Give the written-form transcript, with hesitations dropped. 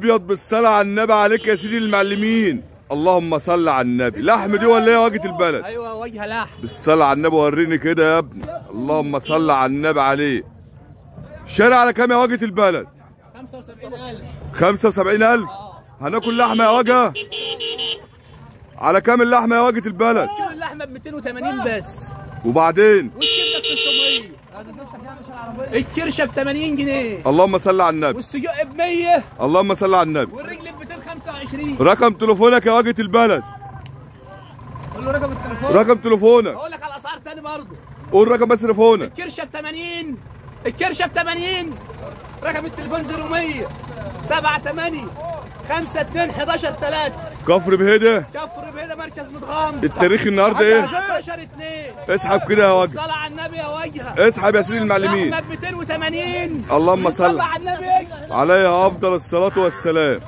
ابيض بالصلاه على النبي عليك يا سيدي المعلمين. اللهم صل على النبي. لحم دي ولا ايه وجهه البلد؟ ايوه وجه لحم. بالصلاه على النبي وريني كده يا ابني. اللهم صل على النبي عليه. شارع على كام يا وجهه البلد؟ 75,000. 75,000. هناكل لحمه يا وجهه؟ على كام اللحمه يا وجهه البلد؟ كيلو اللحمه ب 280 بس. وبعدين؟ والكبده ب 300. الكرشه ب 80 جنيه. اللهم صل على النبي. والسجق ب 100. اللهم صل على النبي. والرجل ب 225. رقم تليفونك يا وجهه البلد؟ قول له رقم التليفون. رقم تليفونك. اقول لك على الاسعار تاني برضه. قول رقم بس تليفونك. الكرشه ب 80. الكرشه ب 80. رقم التليفون 0100 78 52 11 3. كفر بهده. كفر بهده مركز متغمر. التاريخ النهارده ايه؟ 16/2. اسحب كده يا وجه. الصلاة على النبي يا وجهه. اسحب يا سيدي المعلمين. لحمه ب 280. اللهم صل على النبي. عليه افضل الصلاه والسلام.